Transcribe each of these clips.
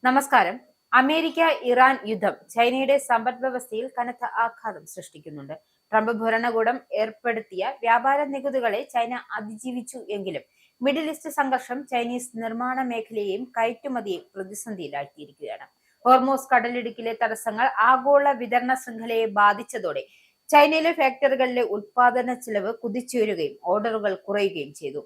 നമസ്കാരം. America Iran യുദ്ധം ചൈനയുടെ സമ്പദ് വ്യവസ്ഥയിൽ കനത്ത ആഘാതം സൃഷ്ടിക്കുന്നുണ്ട്. ട്രംപ് ഭരണകൂടം ഏർപ്പെടുത്തിയ വ്യാപാര നികുതികളെ ചൈന അതിജീവിച്ചു എങ്കിലും മിഡിൽ ഈസ്റ്റ് സംഘർഷം ചൈനീസ് നിർമ്മാണ മേഖലയെയും കയറ്റുമതിയെയും പ്രതിസന്ധിയിലാക്കിയിരിക്കുകയാണ്. ഹോർമോസ് കടലിടുക്കിലെ തടസ്സങ്ങൾ ആഗോള വിതരണ ശൃംഖലയെ ബാധിച്ചതോടെ ചൈനയിലെ ഫാക്ടറികളിലെ ഉൽപാദന ചെലവ് കുതിച്ചുയരുകയും ഓർഡറുകൾ കുറയുകയും ചെയ്തു.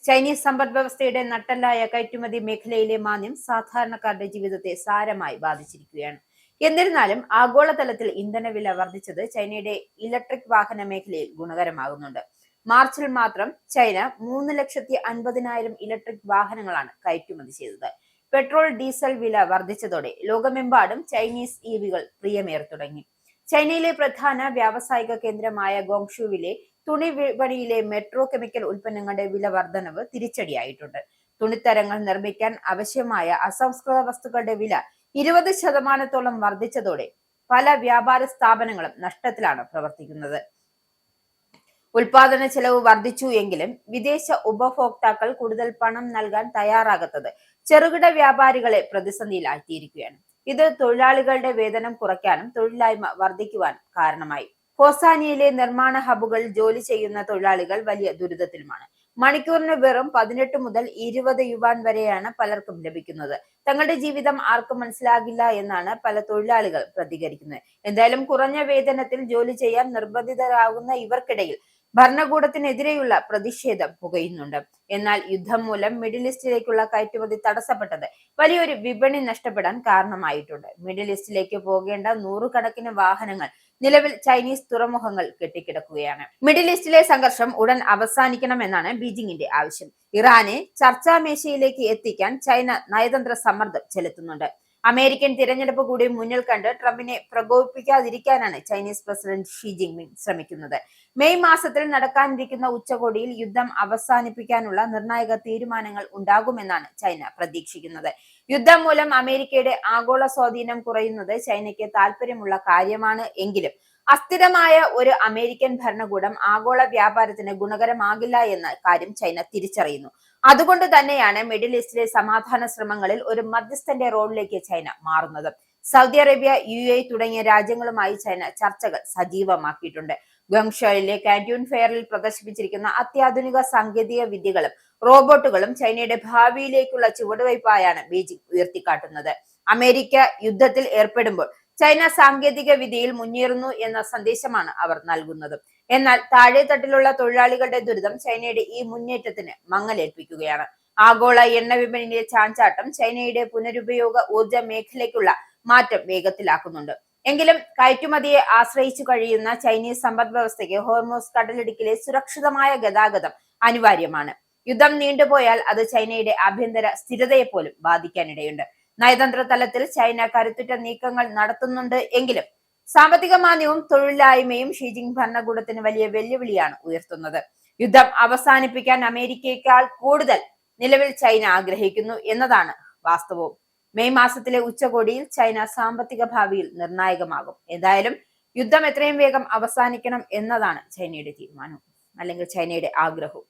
ചൈനീസ് സമ്പദ് വ്യവസ്ഥയുടെ നട്ടെല്ലായ കയറ്റുമതി മേഖലയിലെ മാന്ദ്യം സാധാരണക്കാരുടെ ജീവിതത്തെ സാരമായി ബാധിച്ചിരിക്കുകയാണ്. എന്നിരുന്നാലും ആഗോളതലത്തിൽ ഇന്ധനവില വർദ്ധിച്ചത് ചൈനയുടെ ഇലക്ട്രിക് വാഹന മേഖലയിൽ ഗുണകരമാകുന്നുണ്ട്. മാർച്ചിൽ മാത്രം ചൈന 3,50,000 ഇലക്ട്രിക് വാഹനങ്ങളാണ് കയറ്റുമതി ചെയ്തത്. പെട്രോൾ ഡീസൽ വില വർദ്ധിച്ചതോടെ ലോകമെമ്പാടും ചൈനീസ് ഇവികൾ പ്രിയമേർ തുടങ്ങി. ചൈനയിലെ പ്രധാന വ്യാവസായിക കേന്ദ്രമായ ഗോങ്ഷുവിലെ തുണി വിപണിയിലെ മെട്രോ കെമിക്കൽ ഉൽപ്പന്നങ്ങളുടെ വില വർധനവ് തിരിച്ചടിയായിട്ടുണ്ട്. തുണിത്തരങ്ങൾ നിർമ്മിക്കാൻ ആവശ്യമായ അസംസ്കൃത വസ്തുക്കളുടെ വില 20% വർദ്ധിച്ചതോടെ പല വ്യാപാര സ്ഥാപനങ്ങളും നഷ്ടത്തിലാണ് പ്രവർത്തിക്കുന്നത്. ഉൽപാദന ചെലവ് വർദ്ധിച്ചു എങ്കിലും വിദേശ ഉപഭോക്താക്കൾ കൂടുതൽ പണം നൽകാൻ തയ്യാറാകാത്തത് ചെറുകിട വ്യാപാരികളെ പ്രതിസന്ധിയിലാക്കിയിരിക്കുകയാണ്. ഇത് തൊഴിലാളികളുടെ വേതനം കുറയ്ക്കാനും തൊഴിലില്ലായ്മ വർദ്ധിക്കുവാനും കാരണമായി. ഹോസാനിയയിലെ നിർമ്മാണ ഹബുകളിൽ ജോലി ചെയ്യുന്ന തൊഴിലാളികൾ വലിയ ദുരിതത്തിലുമാണ്. മണിക്കൂറിന് വെറും 18 മുതൽ 20 യുവാൻ വരെയാണ് പലർക്കും ലഭിക്കുന്നത്. തങ്ങളുടെ ജീവിതം ആർക്കും മനസ്സിലാകില്ല എന്നാണ് പല തൊഴിലാളികൾ പ്രതികരിക്കുന്നത്. എന്തായാലും കുറഞ്ഞ വേതനത്തിൽ ജോലി ചെയ്യാൻ നിർബന്ധിതരാകുന്ന ഇവർക്കിടയിൽ ഭരണകൂടത്തിനെതിരെയുള്ള പ്രതിഷേധം പുകയുന്നുണ്ട്. എന്നാൽ യുദ്ധം മൂലം മിഡിൽ ഈസ്റ്റിലേക്കുള്ള കയറ്റുമതി തടസ്സപ്പെട്ടത് വലിയൊരു വിപണി നഷ്ടപ്പെടാൻ കാരണമായിട്ടുണ്ട്. മിഡിൽ ഈസ്റ്റിലേക്ക് പോകേണ്ട നൂറുകണക്കിന് വാഹനങ്ങൾ നിലവിൽ ചൈനീസ് തുറമുഖങ്ങൾ കെട്ടിക്കിടക്കുകയാണ്. മിഡിൽ ഈസ്റ്റിലെ സംഘർഷം ഉടൻ അവസാനിക്കണമെന്നാണ് ബീജിംഗിന്റെ ആവശ്യം. ഇറാനെ ചർച്ചാമേശയിലേക്ക് എത്തിക്കാൻ ചൈന നയതന്ത്ര സമ്മർദ്ദം ചെലുത്തുന്നുണ്ട്. അമേരിക്കൻ തിരഞ്ഞെടുപ്പ് കൂടി മുന്നിൽ കണ്ട് ട്രംപിനെ പ്രകോപിപ്പിക്കാതിരിക്കാനാണ് ചൈനീസ് പ്രസിഡന്റ് ഷി ജിൻപിങ് ശ്രമിക്കുന്നത്. മെയ് മാസത്തിൽ നടക്കാനിരിക്കുന്ന ഉച്ചകോടിയിൽ യുദ്ധം അവസാനിപ്പിക്കാനുള്ള നിർണായക തീരുമാനങ്ങൾ ഉണ്ടാകുമെന്നാണ് ചൈന പ്രതീക്ഷിക്കുന്നത്. യുദ്ധം മൂലം അമേരിക്കയുടെ ആഗോള സ്വാധീനം കുറയുന്നത് ചൈനയ്ക്ക് താല്പര്യമുള്ള കാര്യമാണ് എങ്കിലും അസ്ഥിരമായ ഒരു അമേരിക്കൻ ഭരണകൂടം ആഗോള വ്യാപാരത്തിന് ഗുണകരമാകില്ല എന്ന കാര്യം ചൈന തിരിച്ചറിയുന്നു. അതുകൊണ്ട് തന്നെയാണ് മിഡിൽ ഈസ്റ്റിലെ സമാധാന ശ്രമങ്ങളിൽ ഒരു മധ്യസ്ഥന്റെ റോളിലേക്ക് ചൈന മാറുന്നത്. സൗദി അറേബ്യ, UAE തുടങ്ങിയ രാജ്യങ്ങളുമായി ചൈന ചർച്ചകൾ സജീവമാക്കിയിട്ടുണ്ട്. ഗങ്ഷോയിലെ കാന്റൂൺ ഫെയറിൽ പ്രദർശിപ്പിച്ചിരിക്കുന്ന അത്യാധുനിക സാങ്കേതിക വിദ്യകളും റോബോട്ടുകളും ചൈനയുടെ ഭാവിയിലേക്കുള്ള ചുവടുവയ്പായാണ് ബീജിംഗ് ഉയർത്തിക്കാട്ടുന്നത്. അമേരിക്ക യുദ്ധത്തിൽ ഏർപ്പെടുമ്പോൾ ചൈന സാങ്കേതിക വിദ്യയിൽ മുന്നേറുന്നു എന്ന സന്ദേശമാണ് അവർ നൽകുന്നത്. എന്നാൽ താഴെത്തട്ടിലുള്ള തൊഴിലാളികളുടെ ദുരിതം ചൈനയുടെ ഈ മുന്നേറ്റത്തിന് മങ്ങലേൽപ്പിക്കുകയാണ്. ആഗോള എണ്ണ വിപണിയിലെ ചാഞ്ചാട്ടം ചൈനയുടെ പുനരുപയോഗ ഊർജ മേഖലയ്ക്കുള്ള മാറ്റം വേഗത്തിലാക്കുന്നുണ്ട്. എങ്കിലും കയറ്റുമതിയെ ആശ്രയിച്ചു കഴിയുന്ന ചൈനീസ് സമ്പദ് വ്യവസ്ഥയ്ക്ക് ഹോർമോസ് കടലിടുക്കിലെ സുരക്ഷിതമായ ഗതാഗതം അനിവാര്യമാണ്. യുദ്ധം നീണ്ടുപോയാൽ അത് ചൈനയുടെ ആഭ്യന്തര സ്ഥിരതയെ പോലും ബാധിക്കാനിടയുണ്ട്. നയതന്ത്ര തലത്തിൽ ചൈന കരുത്തുറ്റ നീക്കങ്ങൾ നടത്തുന്നുണ്ട് എങ്കിലും സാമ്പത്തിക മാന്ദ്യവും തൊഴിലില്ലായ്മയും ഷി ജിൻപിങ് ഭരണകൂടത്തിന് വലിയ വെല്ലുവിളിയാണ് ഉയർത്തുന്നത്. യുദ്ധം അവസാനിപ്പിക്കാൻ അമേരിക്കയേക്കാൾ കൂടുതൽ നിലവിൽ ചൈന ആഗ്രഹിക്കുന്നു എന്നതാണ് വാസ്തവവും. മെയ് മാസത്തിലെ ഉച്ചകോടിയിൽ ചൈന സാമ്പത്തിക ഭാവിയിൽ നിർണായകമാകും. എന്തായാലും യുദ്ധം എത്രയും വേഗം അവസാനിക്കണം എന്നതാണ് ചൈനയുടെ തീരുമാനം, അല്ലെങ്കിൽ ചൈനയുടെ ആഗ്രഹവും.